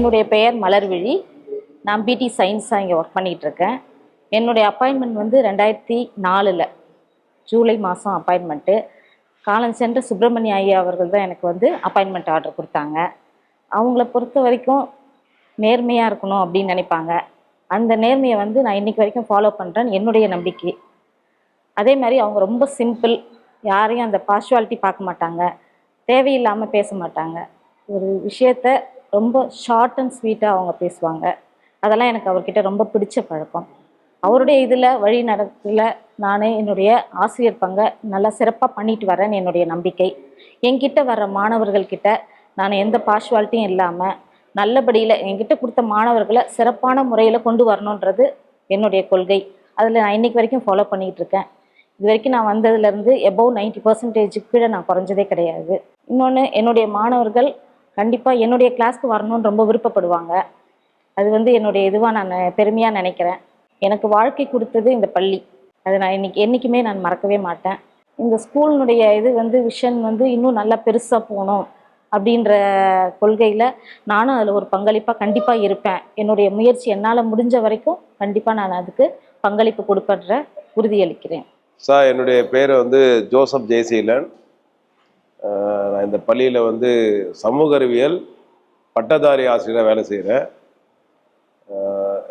என்னுடைய பெயர் மலர்விழி. நான் பிடி சயின்ஸாக இங்கே ஒர்க் பண்ணிகிட்ருக்கேன். என்னுடைய அப்பாயின்மெண்ட் வந்து 2004 ஜூலை மாதம் அப்பாயின்மெண்ட்டு. காலம் சென்ற சுப்பிரமணிய ஐயா அவர்கள் தான் எனக்கு வந்து அப்பாயின்மெண்ட் ஆர்டர் கொடுத்தாங்க. அவங்கள பொறுத்த வரைக்கும் நேர்மையாக இருக்கணும் அப்படின்னு நினைப்பாங்க. அந்த நேர்மையை வந்து நான் இன்றைக்கி வரைக்கும் ஃபாலோ பண்ணுறேன்னு என்னுடைய நம்பிக்கை. அதே மாதிரி அவங்க ரொம்ப சிம்பிள், யாரையும் அந்த பார்ஷுவாலிட்டி பார்க்க மாட்டாங்க, தேவையில்லாமல் பேச மாட்டாங்க. ஒரு விஷயத்த ரொம்ப ஷார்ட் அண்ட் ஸ்வீட்டாக அவங்க பேசுவாங்க. அதெல்லாம் எனக்கு அவர்கிட்ட ரொம்ப பிடிச்ச பழக்கம். அவருடைய இதில் வழி நடத்துல நான் என்னுடைய ஆசிரியர் பங்கை நல்லா சிறப்பாக பண்ணிட்டு வரேன்னு என்னுடைய நம்பிக்கை. என்கிட்ட வர்ற மாணவர்கள்கிட்ட நான் எந்த பார்ஷுவாலிட்டியும் இல்லாமல் நல்லபடியில் என்கிட்ட கொடுத்த மாணவர்களை சிறப்பான முறையில் கொண்டு வரணுன்றது என்னுடைய கொள்கை. அதில் நான் இன்றைக்கி வரைக்கும் ஃபாலோ பண்ணிக்கிட்டு இருக்கேன். இது வரைக்கும் நான் வந்ததுலேருந்து எபோவ் 90% கீழே நான் குறைஞ்சதே கிடையாது. இன்னொன்று, என்னுடைய மாணவர்கள் கண்டிப்பாக என்னுடைய கிளாஸ்க்கு வரணும்னு ரொம்ப விருப்பப்படுவாங்க. அது வந்து என்னுடைய இதுவாக நான் பெருமையாக நினைக்கிறேன். எனக்கு வாழ்க்கை கொடுத்தது இந்த பள்ளி. அதை நான் என்றைக்குமே நான் மறக்கவே மாட்டேன். இந்த ஸ்கூலினுடைய இது வந்து விஷன் வந்து இன்னும் நல்லா பெருசாக போகணும் அப்படின்ற கொள்கையில் நானும் அதில் ஒரு பங்களிப்பாக கண்டிப்பாக இருப்பேன். என்னுடைய முயற்சி என்னால் முடிஞ்ச வரைக்கும் கண்டிப்பாக நான் அதுக்கு பங்களிப்பு கொடுப்பன்ற உறுதியளிக்கிறேன். சார், என்னுடைய பேர் வந்து ஜோசப் ஜெயசீலன். நான் இந்த பள்ளியில் வந்து சமூக அறிவியல் பட்டதாரி ஆசிரியராக வேலை செய்கிறேன்.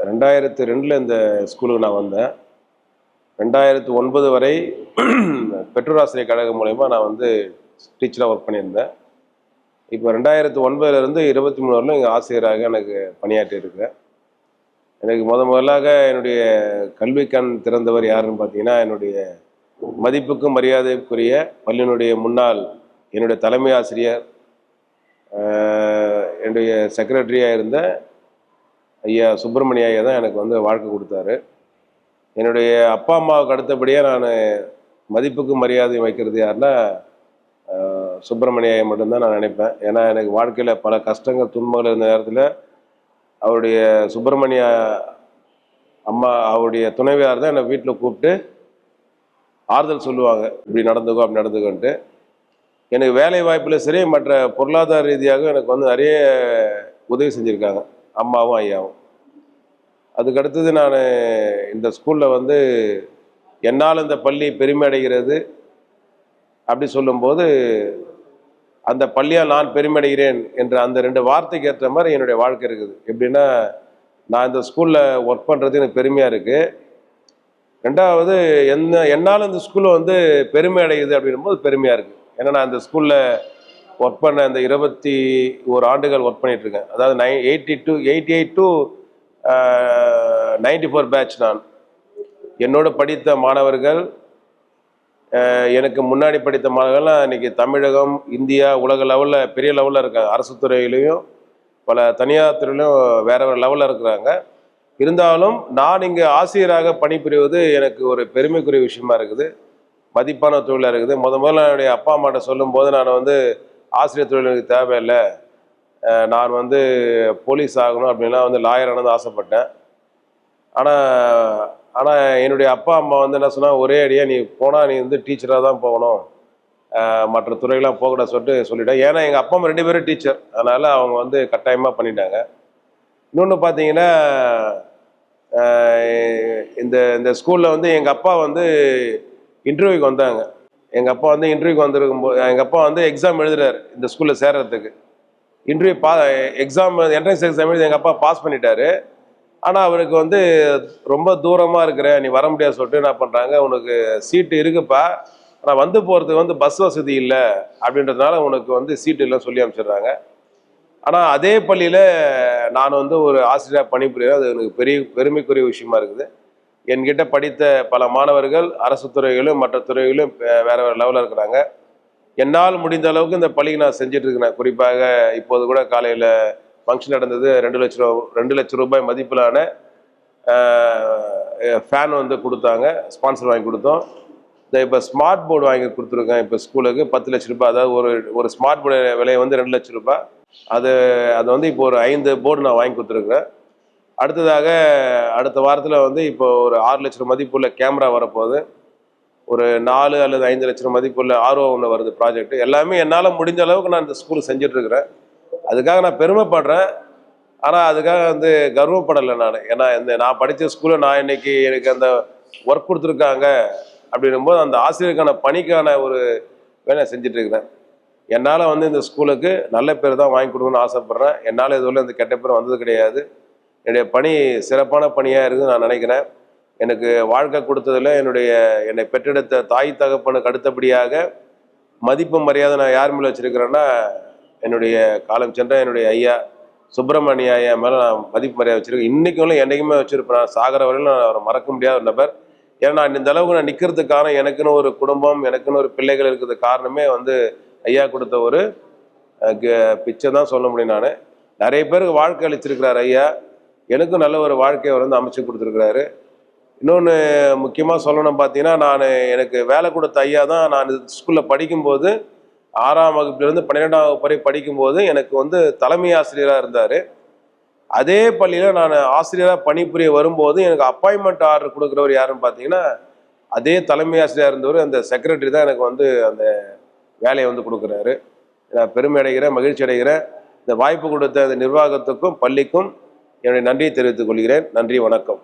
2002 இந்த ஸ்கூலுக்கு நான் வந்தேன். 2009 வரை பெற்றோராசிரியர் கழகம் மூலயமா நான் வந்து டீச்சராக ஒர்க் பண்ணியிருந்தேன். இப்போ 2009 23 வரலும் இங்கே ஆசிரியராக எனக்கு பணியாற்றியிருக்கேன். எனக்கு முதலாக என்னுடைய கல்விக்கண் திறந்தவர் யாருன்னு பார்த்தீங்கன்னா, என்னுடைய மதிப்புக்கும் மரியாதைக்குரிய பள்ளியினுடைய முன்னாள் என்னுடைய தலைமை ஆசிரியர், என்னுடைய செக்ரட்டரியாக இருந்த ஐயா சுப்பிரமணிய ஐயா தான் எனக்கு வந்து வாழ்க்கை கொடுத்தாரு. என்னுடைய அப்பா அம்மாவுக்கு அடுத்தபடியாக நான் மதிப்புக்கும் மரியாதையும் வைக்கிறது யாருன்னா சுப்பிரமணிய ஐயா மட்டும்தான் நான் நினைப்பேன். ஏன்னா எனக்கு வாழ்க்கையில் பல கஷ்டங்கள் துன்பங்கள் இருந்த நேரத்தில் அவருடைய சுப்பிரமணிய அம்மா அவருடைய துணைவியார் தான் என்னை வீட்டில் கூப்பிட்டு ஆறுதல் சொல்லுவாங்க, இப்படி நடந்துக்கோ அப்படி நடந்துக்கோன்ட்டு. எனக்கு வேலை வாய்ப்பில் சரி, மற்ற பொருளாதார ரீதியாக எனக்கு வந்து நிறைய உதவி செஞ்சுருக்காங்க அம்மாவும் ஐயாவும். அதுக்கடுத்தது நான் இந்த ஸ்கூலில் வந்து என்னால் இந்த பள்ளி பெருமை அடைகிறது அப்படி சொல்லும்போது, அந்த பள்ளியால் நான் பெருமையடைகிறேன் என்ற அந்த 2 வார்த்தைக்கு ஏற்ற மாதிரி என்னுடைய வாழ்க்கை இருக்குது. எப்படின்னா, நான் இந்த ஸ்கூலில் ஒர்க் பண்ணுறது எனக்கு பெருமையாக இருக்குது. ரெண்டாவது, என்னால் இந்த ஸ்கூலில் வந்து பெருமை அடையுது அப்படின்னும்போது பெருமையாக இருக்குது. ஏன்னா நான் இந்த ஸ்கூலில் ஒர்க் பண்ண அந்த 21 ஆண்டுகள் ஒர்க் பண்ணிகிட்ருக்கேன். அதாவது 88 to 94 பேட்ச். நான் என்னோட படித்த மாணவர்கள், எனக்கு முன்னாடி படித்த மாணவர்கள்லாம் இன்றைக்கி தமிழகம், இந்தியா, உலக லெவலில் பெரிய லெவலில் இருக்காங்க. அரசு துறையிலையும் பல தனியார் துறையிலையும் வேறு வேறு லெவலில் இருக்கிறாங்க. இருந்தாலும் நான் இங்கே ஆசிரியராக பணிபுரிவது எனக்கு ஒரு பெருமைக்குரிய விஷயமா இருக்குது, மதிப்பான தொழிலாக இருக்குது. முதல்ல என்னுடைய அப்பா அம்மாட்ட சொல்லும்போது, நான் வந்து ஆசிரியர் தொழில் எனக்கு தேவையில்லை, நான் வந்து போலீஸ் ஆகணும் அப்படின்லாம் வந்து லாயர் ஆனது ஆசைப்பட்டேன். ஆனால் என்னுடைய அப்பா அம்மா வந்து என்ன சொன்னால், ஒரே அடியாக நீ போனால் நீ வந்து டீச்சராக தான் போகணும், மற்ற துறைகள்லாம் போகக்கூடாது சொல்லிட்டேன். ஏன்னா எங்கள் அப்பா அம்மா 2 பேரும் டீச்சர், அதனால் அவங்க வந்து கட்டாயமாக பண்ணிட்டாங்க. இன்னொன்று பார்த்தீங்கன்னா, இந்த ஸ்கூலில் வந்து எங்கள் அப்பா வந்து இன்டர்வியூக்கு வந்தாங்க. எங்கள் அப்பா வந்து இன்டர்வியூக்கு வந்திருக்கும்போது, எங்கள் அப்பா வந்து எக்ஸாம் எழுதுறாரு இந்த ஸ்கூலில் சேர்றதுக்கு. எக்ஸாம் என்ட்ரன்ஸ் எக்ஸாம் எழுதி எங்கள் அப்பா பாஸ் பண்ணிட்டாரு. ஆனால் அவருக்கு வந்து ரொம்ப தூரமாக இருக்கிற, நீ வர முடியாது சொல்லிட்டு என்ன பண்ணுறாங்க, உனக்கு சீட்டு இருக்குப்பா, ஆனால் வந்து போகிறதுக்கு வந்து பஸ் வசதி இல்லை அப்படின்றதுனால உனக்கு வந்து சீட்டு இல்லைன்னு சொல்லி அனுப்பிச்சிடுறாங்க. ஆனால் அதே பள்ளியில் நான் வந்து ஒரு ஆசிரியராக பணிபுரிகிறேன். அது எனக்கு பெருமைக்குரிய விஷயமா இருக்குது. என்கிட்ட படித்த பல மாணவர்கள் அரசு துறைகளும் மற்ற துறைகளும் வேறு வேறு லெவலில் இருக்கிறாங்க. என்னால் முடிந்த அளவுக்கு இந்த பள்ளிக்கு நான் செஞ்சிட்ருக்கிறேன். குறிப்பாக இப்போது கூட காலையில் ஃபங்க்ஷன் நடந்தது. 2 லட்சம் ரூபாய் மதிப்பிலான ஃபேன் வந்து கொடுத்தாங்க, ஸ்பான்சர் வாங்கி கொடுத்தோம். இப்போ ஸ்மார்ட் போர்டு வாங்கி கொடுத்துருக்கேன் இப்போ ஸ்கூலுக்கு 10 லட்சம் ரூபாய். அதாவது ஒரு ஸ்மார்ட் போர்டு விலை வந்து 2 லட்சம் ரூபாய். அது வந்து இப்போ ஒரு 5 போர்டு நான் வாங்கி கொடுத்துருக்குறேன். அடுத்ததாக அடுத்த வாரத்தில் வந்து இப்போ ஒரு 6 லட்சம் மதிப்புள்ள கேமரா வரப்போகுது. ஒரு 4 அல்லது 5 லட்சம் மதிப்புள்ள RO ஒன்று வருது ப்ராஜெக்ட். எல்லாமே என்னால் முடிஞ்ச அளவுக்கு நான் இந்த ஸ்கூலுக்கு செஞ்சிட்ருக்கிறேன். அதுக்காக நான் பெருமைப்படுறேன். ஆனால் அதுக்காக வந்து கர்வப்படலை நான். ஏன்னா நான் படித்த ஸ்கூலில் நான் இன்னைக்கு எனக்கு அந்த ஒர்க் கொடுத்துருக்காங்க அப்படின்னும்போது அந்த ஆசிரியருக்கான பணிக்கான ஒரு வேலை செஞ்சுட்டு இருக்கிறேன். என்னால் வந்து இந்த ஸ்கூலுக்கு நல்ல பேர் தான் வாங்கி கொடுக்கணும்னு ஆசைப்பட்றேன். என்னால் இதுவரை இந்த கெட்ட பேர் வந்தது கிடையாது. என்னுடைய பணி சிறப்பான பணியாக இருக்குதுன்னு நான் நினைக்கிறேன். எனக்கு வாழ்க்கை கொடுத்ததில் என்னை பெற்றெடுத்த தாய் தகப்பனுக்கு அடுத்தபடியாக மதிப்பு மரியாதை நான் யார் மேலே வச்சுருக்கிறேன்னா, என்னுடைய காலம் சென்ற என்னுடைய ஐயா சுப்பிரமணிய ஐயா மேலே நான் மதிப்பு மரியாதை வச்சுருக்கேன். இன்றைக்கும் என்றைக்குமே வச்சுருப்பேன். நான் சாகிற வரையிலும் நான் அவரை மறக்க முடியாத ஒரு நபர். ஏன்னா நான் இந்த அளவுக்கு நான் நிற்கிறதுக்கு காரணம் எனக்குன்னு ஒரு குடும்பம், எனக்குன்னு ஒரு பிள்ளைகள் இருக்கிறதுக்கு காரணமே வந்து ஐயா கொடுத்த ஒரு பிச்சை தான் சொல்ல முடியும். நான் நிறைய பேருக்கு வாழ்க்கை அளிச்சிருக்கிறார் ஐயா. எனக்கும் நல்ல ஒரு வாழ்க்கையை அவர் வந்து அமைச்சு கொடுத்துருக்கிறாரு. இன்னொன்று முக்கியமாக சொல்லணும் பார்த்தீங்கன்னா, எனக்கு வேலை கொடுத்த ஐயா தான். நான் ஸ்கூலில் படிக்கும்போது 6ஆம் வகுப்புலேருந்து 12ஆம் வகுப்பு வரை படிக்கும்போது எனக்கு வந்து தலைமை ஆசிரியராக இருந்தார். அதே பள்ளியில் நான் ஆசிரியராக பணிபுரிய வரும்போது எனக்கு அப்பாயின்மெண்ட் ஆர்டர் கொடுக்குறவர் யாருன்னு பார்த்தீங்கன்னா, அதே தலைமை ஆசிரியராக இருந்தவர் அந்த செக்ரட்டரி தான் எனக்கு வந்து அந்த வேலையை வந்து கொடுக்குறாரு. நான் பெருமை அடைகிறேன், மகிழ்ச்சி அடைகிறேன். இந்த வாய்ப்பு கொடுத்த அந்த நிர்வாகத்துக்கும் பள்ளிக்கும் என்னுடைய நன்றியை தெரிவித்துக் கொள்கிறேன். நன்றி, வணக்கம்.